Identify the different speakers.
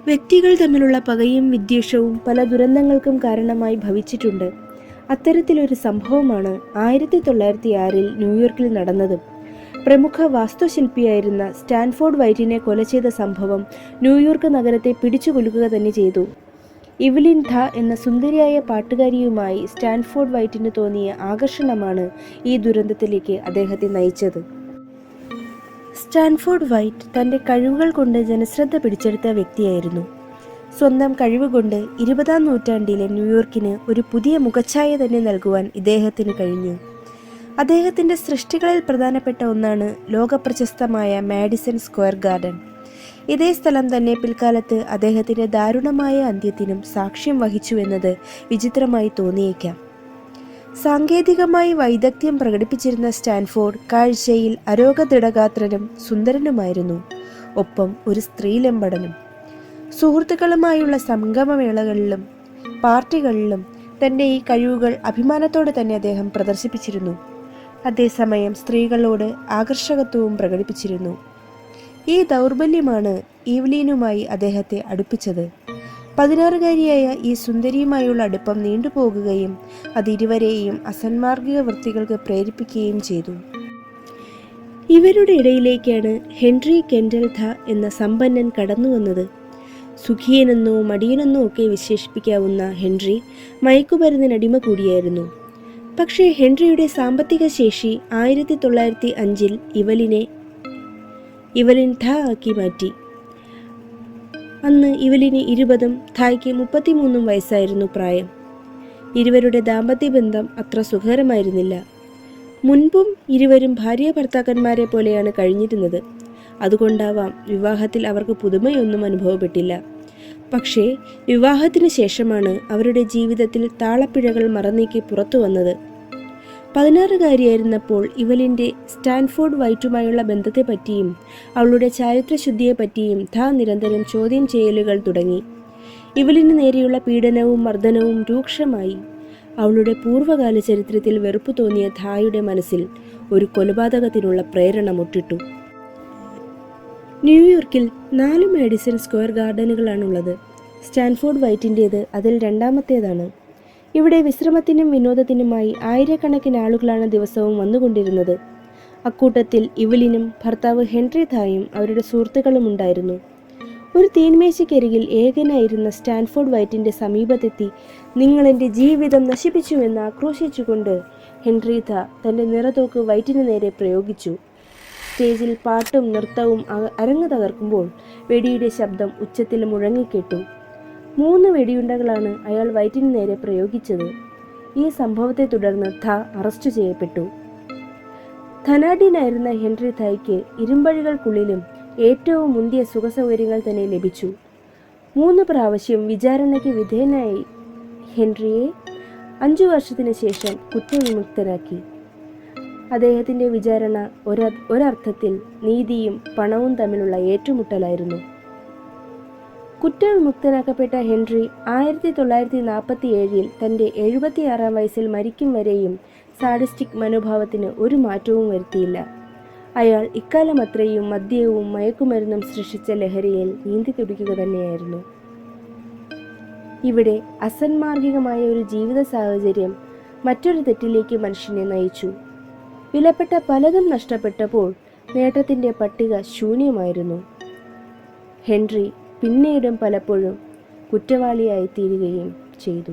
Speaker 1: വ്യക്തികൾ തമ്മിലുള്ള പകയും വിദ്വേഷവും പല ദുരന്തങ്ങൾക്കും കാരണമായി ഭവിച്ചിട്ടുണ്ട്. അത്തരത്തിലൊരു സംഭവമാണ് 1906 ന്യൂയോർക്കിൽ നടന്നത്. പ്രമുഖ വാസ്തുശില്പിയായിരുന്ന സ്റ്റാൻഫോർഡ് വൈറ്റിനെ കൊല ചെയ്ത സംഭവം ന്യൂയോർക്ക് നഗരത്തെ പിടിച്ചുകുലുക്കുക തന്നെ ചെയ്തു. ഇവ്ലിൻ ഥ എന്ന സുന്ദരിയായ പാട്ടുകാരിയുമായി സ്റ്റാൻഫോർഡ് വൈറ്റിന് തോന്നിയ ആകർഷണമാണ് ഈ ദുരന്തത്തിലേക്ക് അദ്ദേഹത്തെ നയിച്ചത്. സ്റ്റാൻഫോർഡ് വൈറ്റ് തൻ്റെ കഴിവുകൾ കൊണ്ട് ജനശ്രദ്ധ പിടിച്ചെടുത്ത വ്യക്തിയായിരുന്നു. സ്വന്തം കഴിവുകൊണ്ട് 20-ാം നൂറ്റാണ്ടിലെ ന്യൂയോർക്കിന് ഒരു പുതിയ മുഖച്ഛായ തന്നെ നൽകുവാൻ ഇദ്ദേഹത്തിന് കഴിഞ്ഞു. അദ്ദേഹത്തിൻ്റെ സൃഷ്ടികളിൽ പ്രധാനപ്പെട്ട ഒന്നാണ് ലോകപ്രശസ്തമായ മാഡിസൺ സ്ക്വയർ ഗാർഡൻ. ഇതേ സ്ഥലം തന്നെ പിൽക്കാലത്ത് അദ്ദേഹത്തിൻ്റെ ദാരുണമായ അന്ത്യത്തിനും സാക്ഷ്യം വഹിച്ചുവെന്നത് വിചിത്രമായി തോന്നിയേക്കാം. സാങ്കേതികമായി വൈദഗ്ധ്യം പ്രകടിപ്പിച്ചിരുന്ന സ്റ്റാൻഫോർഡ് കാഴ്ചയിൽ അരോഗദൃഢഗാത്രനും സുന്ദരനുമായിരുന്നു. ഒപ്പം ഒരു സ്ത്രീലമ്പടനും. സുഹൃത്തുക്കളുമായുള്ള സംഗമവേളകളിലും പാർട്ടികളിലും തൻ്റെ ഈ കഴിവുകൾ അഭിമാനത്തോടെ തന്നെ അദ്ദേഹം പ്രദർശിപ്പിച്ചിരുന്നു. അതേസമയം സ്ത്രീകളോട് ആകർഷകത്വവും പ്രകടിപ്പിച്ചിരുന്നു. ഈ ദൗർബല്യമാണ് ഈവ്ലീനുമായി അദ്ദേഹത്തെ അടുപ്പിച്ചത്. 16-കാരിയായ ഈ സുന്ദരിയുമായുള്ള അടുപ്പം നീണ്ടുപോകുകയും അത് ഇരുവരെയും അസന്മാർഗിക വൃത്തികൾക്ക് പ്രേരിപ്പിക്കുകയും ചെയ്തു. ഇവരുടെ ഇടയിലേക്കാണ് ഹെൻറി കെൻഡൽ ഥ എന്ന സമ്പന്നൻ കടന്നുവന്നത്. സുഖിയനെന്നോ മടിയനെന്നോ ഒക്കെ വിശേഷിപ്പിക്കാവുന്ന ഹെൻറി മയക്കുമരുന്നിനടിമ കൂടിയായിരുന്നു. പക്ഷേ ഹെൻറിയുടെ സാമ്പത്തിക ശേഷി 1905 ഇവലിൻ ഥ ആക്കി മാറ്റി. അന്ന് ഇവലിന് 20-ഉം ഥായ്ക്ക് 33 വയസ്സായിരുന്നു പ്രായം. ഇരുവരുടെ ദാമ്പത്യ ബന്ധം അത്ര സുഖകരമായിരുന്നില്ല. മുൻപും ഇരുവരും ഭാര്യ ഭർത്താക്കന്മാരെ പോലെയാണ് കഴിഞ്ഞിരുന്നത്. അതുകൊണ്ടാവാം വിവാഹത്തിൽ അവർക്ക് പുതുമയൊന്നും അനുഭവപ്പെട്ടില്ല. പക്ഷേ വിവാഹത്തിന് ശേഷമാണ് അവരുടെ ജീവിതത്തിൽ താളപ്പിഴകൾ മറന്നീക്കി പുറത്തു വന്നത്. 16-കാരിയായിരുന്നപ്പോൾ ഇവലിൻ്റെ സ്റ്റാൻഫോർഡ് വൈറ്റുമായുള്ള ബന്ധത്തെപ്പറ്റിയും അവളുടെ ചാരിത്രശുദ്ധിയെപ്പറ്റിയും ഥ നിരന്തരം ചോദ്യം ചെയ്യലുകൾ തുടങ്ങി. ഇവലിന് നേരെയുള്ള പീഡനവും മർദ്ദനവും രൂക്ഷമായി. അവളുടെ പൂർവ്വകാല ചരിത്രത്തിൽ വെറുപ്പ് തോന്നിയ ഥായുടെ മനസ്സിൽ ഒരു കൊലപാതകത്തിനുള്ള പ്രേരണ മുട്ടിട്ടു. ന്യൂയോർക്കിൽ 4 മാഡിസൺ സ്ക്വയർ ഗാർഡനുകളാണുള്ളത്. സ്റ്റാൻഫോർഡ് വൈറ്റിൻ്റേത് അതിൽ രണ്ടാമത്തേതാണ്. ഇവിടെ വിശ്രമത്തിനും വിനോദത്തിനുമായി ആയിരക്കണക്കിന് ആളുകളാണ് ദിവസവും വന്നുകൊണ്ടിരുന്നത്. അക്കൂട്ടത്തിൽ ഇവലിനും ഭർത്താവ് ഹെൻറി ഥായും അവരുടെ സുഹൃത്തുക്കളും ഉണ്ടായിരുന്നു. ഒരു തീന്മേശയ്ക്കരികിൽ ഏകനായിരുന്ന സ്റ്റാൻഫോർഡ് വൈറ്റിൻ്റെ സമീപത്തെത്തി നിങ്ങളെൻ്റെ ജീവിതം നശിപ്പിച്ചുവെന്ന് ആക്രോശിച്ചുകൊണ്ട് ഹെൻറി ഥ തൻ്റെ നിറതോക്ക് വൈറ്റിന് നേരെ പ്രയോഗിച്ചു. സ്റ്റേജിൽ പാട്ടും നൃത്തവും അരങ്ങ് തകർക്കുമ്പോൾ വെടിയുടെ ശബ്ദം ഉച്ചത്തിൽ മുഴങ്ങിക്കേട്ടു. 3 വെടിയുണ്ടകളാണ് അയാൾ വൈറ്റിന് നേരെ പ്രയോഗിച്ചത്. ഈ സംഭവത്തെ തുടർന്ന് ഥ അറസ്റ്റ് ചെയ്യപ്പെട്ടു. ധനാഢ്യനായിരുന്ന ഹെൻറി ഥായ്ക്ക് ഇരുമ്പഴികൾക്കുള്ളിലും ഏറ്റവും മുന്തിയ സുഖസൗകര്യങ്ങൾ തന്നെ ലഭിച്ചു. 3 പ്രാവശ്യം വിചാരണയ്ക്ക് വിധേയനായി ഹെൻറിയെ 5 വർഷത്തിന് ശേഷം കുറ്റവിമുക്തനാക്കി. അദ്ദേഹത്തിൻ്റെ വിചാരണ ഒരർത്ഥത്തിൽ നീതിയും പണവും തമ്മിലുള്ള ഏറ്റുമുട്ടലായിരുന്നു. കുറ്റവിമുക്തനാക്കപ്പെട്ട ഹെൻറി 1947 തൻ്റെ 76-ാം വയസ്സിൽ മരിക്കും വരെയും സാഡിസ്റ്റിക് മനോഭാവത്തിന് ഒരു മാറ്റവും വരുത്തിയില്ല. അയാൾ ഇക്കാലം അത്രയും മദ്യവും മയക്കുമരുന്നും സൃഷ്ടിച്ച ലഹരിയിൽ നീന്തി തുടിക്കുക തന്നെയായിരുന്നു. ഇവിടെ അസന്മാർഗികമായ ഒരു ജീവിത സാഹചര്യം മറ്റൊരു തെറ്റിലേക്ക് മനുഷ്യനെ നയിച്ചു. വിലപ്പെട്ട പലതും നഷ്ടപ്പെട്ടപ്പോൾ നേട്ടത്തിൻ്റെ പട്ടിക ശൂന്യമായിരുന്നു. ഹെൻറി പിന്നീടും പലപ്പോഴും കുറ്റവാളിയായി തീരുകയും ചെയ്തു.